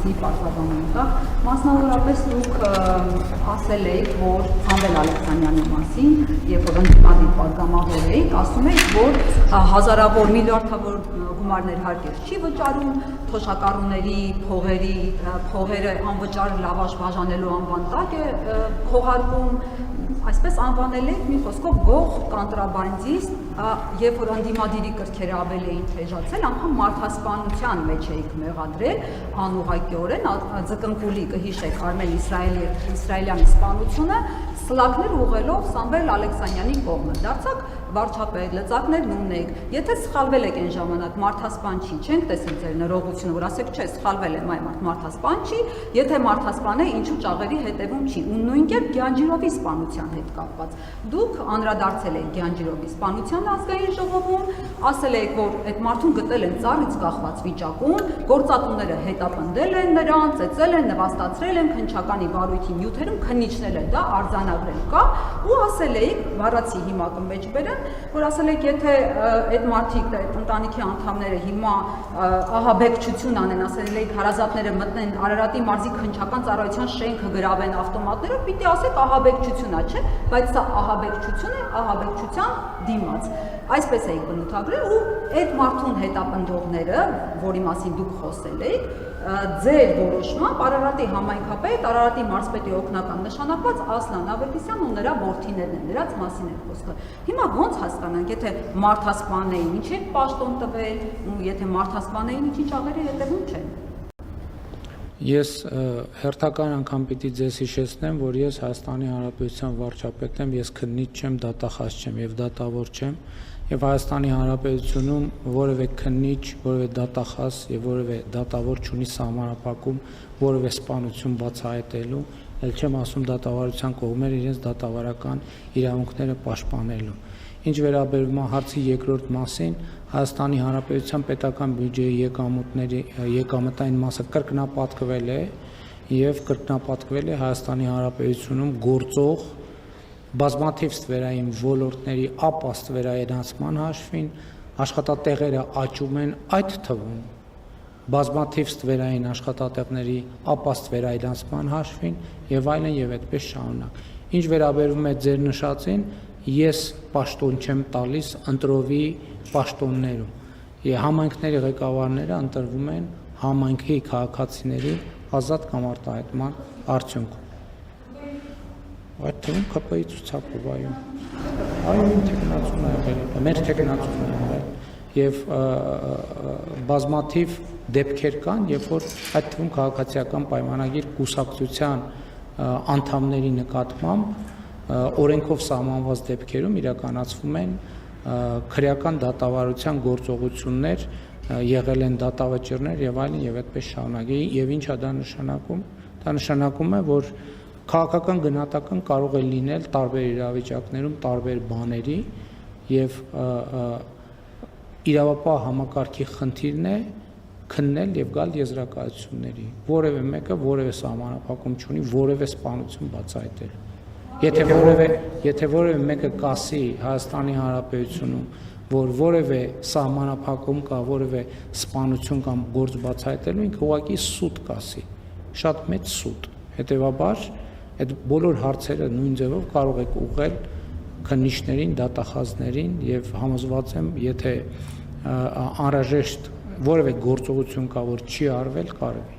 մասի պարզաբանում կա, մասնավորապես դուք ասել էիք, որ Սամվել Ալեքսանյանի մասին, երբ որ ընդդիմադիր պատգամավոր էիք, ասում էիք, որ հազարավոր միլիարդավոր գումարներ հարկեր չի վճարում, թոշակառուների փողերը անվճար լավաշ բաժանելու անվան տակ է քողարկում, այսպես անվանել եք մի խոսքով գող կանտրաբանդիստ, երբ որ ընդդիմադիրի կրքերը ավելի էին թեժացել, անգամ մարդասպանության մեջ էիք մեղադրել անուղղակիորեն, ձկնկուլի կհիշեք Արմեն Իսրայելյանի սպանությունը սլաքներ ուղղելով Սամվել Ալեքսանյանի կողմը, դարձաք վարչապետ, լծակներն ունեք, եթե սխալվել եք այն ժամանակ մարդասպան չի, չենք տեսել ձեր նրողությունը, որ ասեք չէ, սխալվել եմ, այ մարդասպան չի, եթե մարդասպան է, ինչու ճաղերի հետևում չի, ու նույն կերպ Գյանջիրովի սպանության հետ կապված։ Դուք անդրադարձել եք Գյանջիրովի սպանության ազգային ժողովում, ասել եք, որ այդ մարդուն գտել են ծառից կախված վիճակում, գործատուները հետապնդել են նրան, ծեծել են, նվաստացրել են, քննչականի վարույթի նյութերում քննիչնել են դա արձանագրել կա, ու ասել էիք, վառացի հիմա կմեջ բերեմ, որ ասել եք, եթե այդ մարդիկ, այդ ընտանիքի անդամները հիմա ահաբեկչություն անեն, ասել եք հարազատները մտնեն Արարատի մարզի քննչական ծառայության շենքը գրավեն ավտոմատներով, պիտի ասեք ահաբեկչություն է, չէ, բայց սա ահաբեկչություն է, ահաբեկչության դիմաց։ Այսպես էիք բնութագրել ու այդ մարդուն հետապնդողները, որի մասին դուք խոսել եք, ձեր որոշմամբ Արարատի համայնքապետ, Արարատի մարզպետի օգնական նշանակված Ասլան Ավետիսյան ու նրա որդիներն են, նրանց մասին է խոսքը։ Հիմա ոնց հասկանանք, եթե մարդասպան էին, ինչ եք պաշտոն տվել, ու եթե մարդասպան էին, ինչի ճաղերի հետևում չեն։ Ես հերթական անգամ պիտի ձեզ հիշեցնեմ, որ ես Հայաստանի Հանրապետության վարչապետ եմ, ես քննիչ չեմ, դատախազ չեմ եւ դատավոր չեմ, եւ Հայաստանի Հանրապետությունում որևէ քննիչ, որևէ դատախազ եւ որևէ դատավոր չունի սահմանափակում որևէ սպանություն բացահայտելու, ել չեմ ասում դատավարության կողմեր իրենց դատավարական իրավունքները պաշտպանելու։ Ինչ վերաբերում է հարցի երկրորդ մասին, Հայաստանի Հանրապետության պետական բյուջեի եկամտային մասը կրկնապատկվել է եւ կրկնապատկվել է Հայաստանի Հանրապետությունում գործող բազմաթիվ ստվերային ոլորտների ապա ստվերայնացման հաշվին, աշխատատեղերը աճում են, այդ թվում բազմաթիվ ստվերային աշխատատեղների ապա ստվերայնացման հաշվին եւ այլն եւ այդպես շարունակ։ Ինչ վերաբերում է ձեր նշածին, ես պաշտոն չեմ տալիս ընտրովի պաշտոններում։ Համայնքների ղեկավարները ընտրվում են համայնքի քաղաքացիների ազատ կամ արտահայտման արդյունքում։ Այդ թվում ԿՊ-ի ցուցակով այո, թեկնածուն է եղել, մեր թեկնածուն է եղել եւ բազմաթիվ դեպքեր կան, երբ որ այդ թվում քաղաքացիական պայմանագիր կուսակցության անդամների նկատմամբ օրենքով սահմանված դեպքերում իրականացվում են քրեական դատավարության գործողություններ, եղել են դատավճիռներ եւ այլն եւ այդպես շարունակ։ Եվ ինչա դա նշանակում։ Դա նշանակում է, որ քաղաքական գնահատական կարող է լինել տարբեր իրավիճակներում, տարբեր բաների եւ իրավապահ համակարգի խնդիրն է քննել եւ գալ եզրակացությունների։ Որևէ մեկը որևէ սահմանափակում չունի որևէ սպանություն բացահայտել։ Եթե որևէ մեկը կասի Հայաստանի Հանրապետությունում, որ որևէ սահմանափակում կա, որևէ սպանություն կամ գործ բացահայտելու, ինքը ուղղակի սուտ կասի, շատ մեծ սուտ։ Հետևաբար այդ բոլոր հարցերը նույն ձևով կարող եք ուղղել քննիչներին, դատախազներին եւ համոզված եմ, եթե անհրաժեշտ որևէ գործողություն կա, որ չի արվել, կարևի։